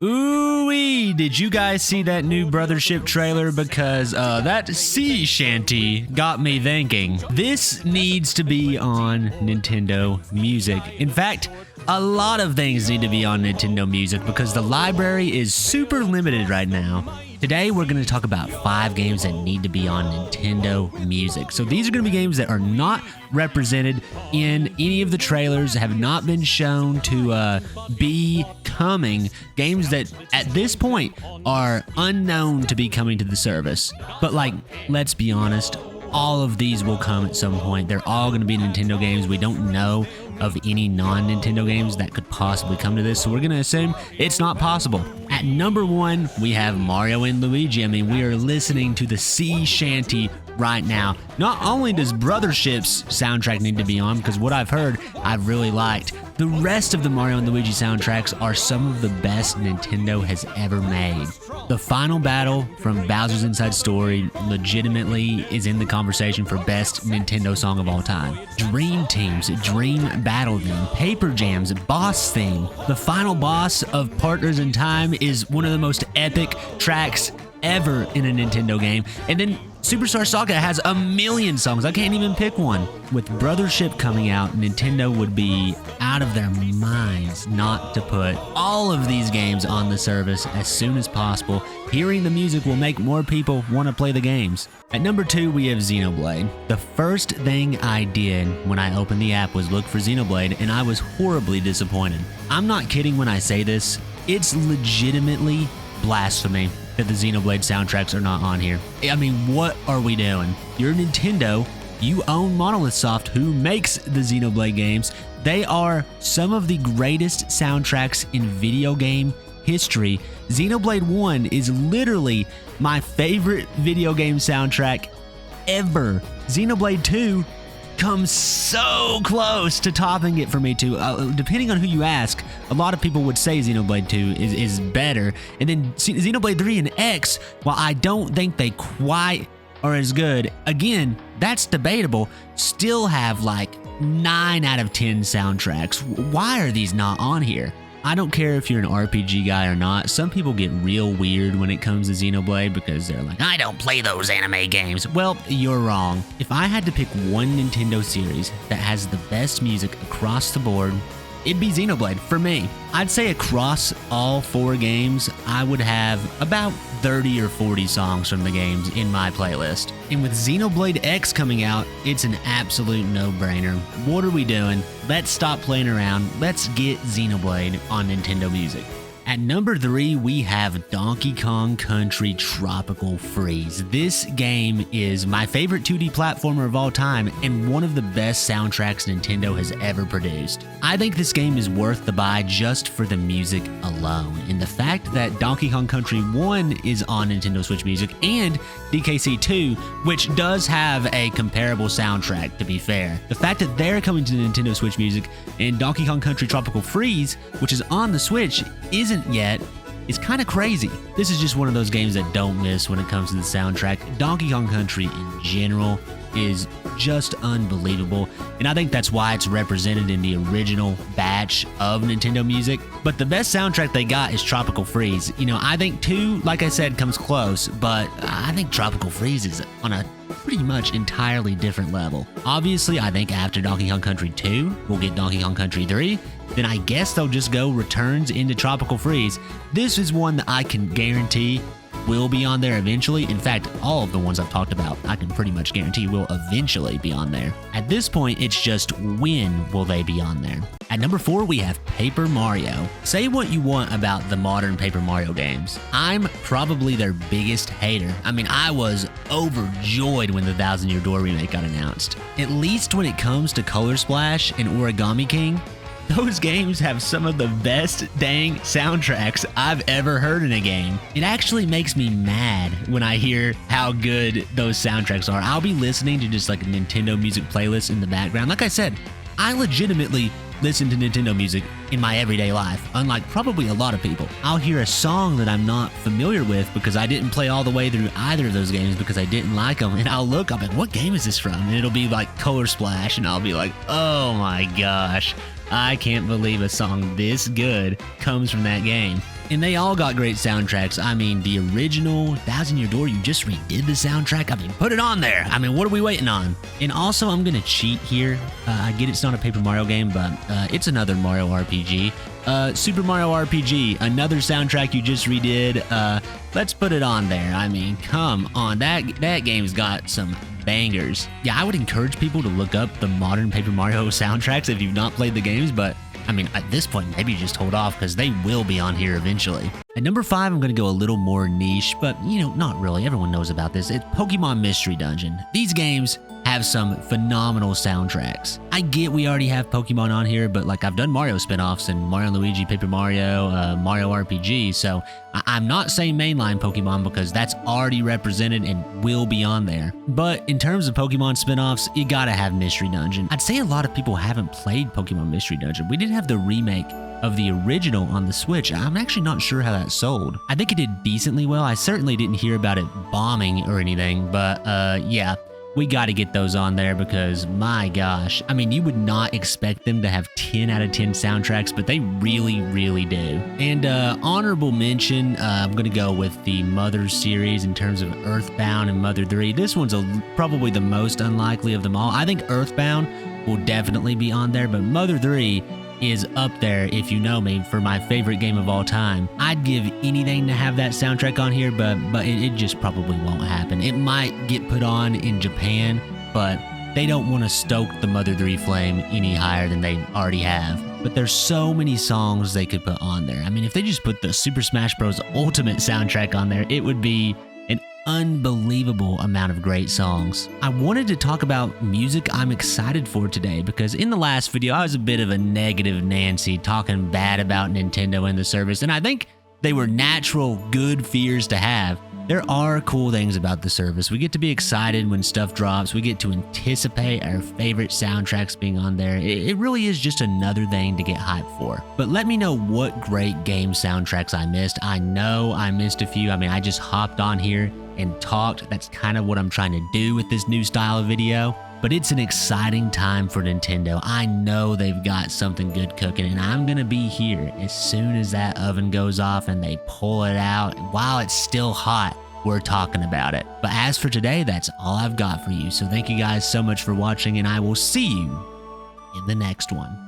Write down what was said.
Ooh-wee, did you guys see that new Brothership trailer? Because that sea shanty got me thinking. This needs to be on Nintendo Music. In fact, a lot of things need to be on Nintendo Music because the library is super limited right now. Today, we're going to talk about 5 games that need to be on Nintendo Music. So these are going to be games that are not represented in any of the trailers, have not been shown to be coming, games that at this point are unknown to be coming to the service. But let's be honest, all of these will come at some point. They're all going to be Nintendo games. We don't know of any non-Nintendo games that could possibly come to this, so we're going to assume it's not possible. At number 1, we have Mario and Luigi. I mean, we are listening to the sea shanty right now. Not only does Brothership's soundtrack need to be on, because what I've heard, I've really liked. The rest of the Mario and Luigi soundtracks are some of the best Nintendo has ever made. The final battle from Bowser's Inside Story legitimately is in the conversation for best Nintendo song of all time. Dream Team's Dream Battle theme, Paper Jam's boss theme. The final boss of Partners in Time is one of the most epic tracks ever in a Nintendo game. And then Superstar Saga has a million songs. I can't even pick one. With Brothership coming out, Nintendo would be out of their minds not to put all of these games on the service as soon as possible. Hearing the music will make more people want to play the games. At number 2, we have Xenoblade. The first thing I did when I opened the app was look for Xenoblade, and I was horribly disappointed. I'm not kidding when I say this. It's legitimately blasphemy that the Xenoblade soundtracks are not on here. I mean, what are we doing? You're Nintendo. You own Monolith Soft, who makes the Xenoblade games. They are some of the greatest soundtracks in video game history. Xenoblade 1 is literally my favorite video game soundtrack ever. Xenoblade 2 comes so close to topping it for me too. Depending on who you ask, a lot of people would say Xenoblade 2 is better. And then Xenoblade 3 and X, while I don't think they quite are as good, again, that's debatable, still have 9 out of 10 soundtracks. Why are these not on here? I don't care if you're an RPG guy or not. Some people get real weird when it comes to Xenoblade because they're like, I don't play those anime games. Well, you're wrong. If I had to pick one Nintendo series that has the best music across the board, it'd be Xenoblade for me. I'd say across all 4 games, I would have about 30 or 40 songs from the games in my playlist. And with Xenoblade X coming out, it's an absolute no-brainer. What are we doing? Let's stop playing around. Let's get Xenoblade on Nintendo Music. At number 3, we have Donkey Kong Country Tropical Freeze. This game is my favorite 2D platformer of all time and one of the best soundtracks Nintendo has ever produced. I think this game is worth the buy just for the music alone. And the fact that Donkey Kong Country 1 is on Nintendo Switch Music and DKC 2, which does have a comparable soundtrack, to be fair. The fact that they're coming to Nintendo Switch Music and Donkey Kong Country Tropical Freeze, which is on the Switch, isn't yet, is kind of crazy. This is just one of those games that don't miss when it comes to the soundtrack. Donkey Kong Country in general is just unbelievable, and I think that's why it's represented in the original batch of Nintendo Music. But the best soundtrack they got is Tropical Freeze. You know, I think 2, like I said, comes close, but I think Tropical Freeze is on a pretty much entirely different level. Obviously, I think after Donkey Kong Country 2, we'll get Donkey Kong Country 3, then I guess they'll just go Returns into Tropical Freeze. This is one that I can guarantee will be on there eventually. In fact, all of the ones I've talked about, I can pretty much guarantee will eventually be on there. At this point, it's just when will they be on there. At number 4, we have Paper Mario. Say what you want about the modern Paper Mario games. I'm probably their biggest hater. I mean, I was overjoyed when the Thousand Year Door remake got announced. At least when it comes to Color Splash and Origami King, those games have some of the best dang soundtracks I've ever heard in a game. It actually makes me mad when I hear how good those soundtracks are. I'll be listening to just a Nintendo music playlist in the background. Like I said, I legitimately listen to Nintendo music in my everyday life, unlike probably a lot of people. I'll hear a song that I'm not familiar with because I didn't play all the way through either of those games because I didn't like them, and I'll look up and what game is this from? And it'll be Color Splash, and I'll be like, oh my gosh, I can't believe a song this good comes from that game. And they all got great soundtracks. I mean, the original Thousand Year Door, you just redid the soundtrack. I mean, put it on there. I mean, what are we waiting on? And also, I'm gonna cheat here. I get it's not a Paper Mario game, but it's another Mario RPG. Super Mario RPG, another soundtrack you just redid. Let's put it on there. I mean, come on, that game's got some bangers. Yeah, I would encourage people to look up the modern Paper Mario soundtracks if you've not played the games, but I mean, at this point, maybe just hold off because they will be on here eventually. At number 5, I'm going to go a little more niche, but you know, not really. Everyone knows about this. It's Pokemon Mystery Dungeon. These games have some phenomenal soundtracks. I get we already have Pokemon on here, but like I've done Mario spinoffs and Mario Luigi, Paper Mario, Mario RPG, so I'm not saying mainline Pokemon because that's already represented and will be on there. But in terms of Pokemon spinoffs, you gotta have Mystery Dungeon. I'd say a lot of people haven't played Pokemon Mystery Dungeon. We did have the remake of the original on the Switch. I'm actually not sure how that sold. I think it did decently well. I certainly didn't hear about it bombing or anything, but yeah. We got to get those on there because, my gosh, I mean, you would not expect them to have 10 out of 10 soundtracks, but they really, really do. And honorable mention, I'm going to go with the Mother series in terms of Earthbound and Mother 3. This one's probably the most unlikely of them all. I think Earthbound will definitely be on there, but Mother 3 is up there, if you know me, for my favorite game of all time. I'd give anything to have that soundtrack on here, but it just probably won't happen. It might get put on in Japan, but they don't want to stoke the Mother 3 flame any higher than they already have. But there's so many songs they could put on there. I mean, if they just put the Super Smash Bros. Ultimate soundtrack on there, it would be an unbelievable amount of great songs. I wanted to talk about music I'm excited for today because in the last video I was a bit of a negative Nancy talking bad about Nintendo and the service, and I think they were natural good fears to have. There are cool things about the service. We get to be excited when stuff drops. We get to anticipate our favorite soundtracks being on there. It really is just another thing to get hyped for. But let me know what great game soundtracks I missed. I know I missed a few. I mean, I just hopped on here and talked. That's kind of what I'm trying to do with this new style of video. But it's an exciting time for Nintendo. I know they've got something good cooking, and I'm gonna be here as soon as that oven goes off and they pull it out. While it's still hot, we're talking about it. But as for today, that's all I've got for you. So thank you guys so much for watching, and I will see you in the next one.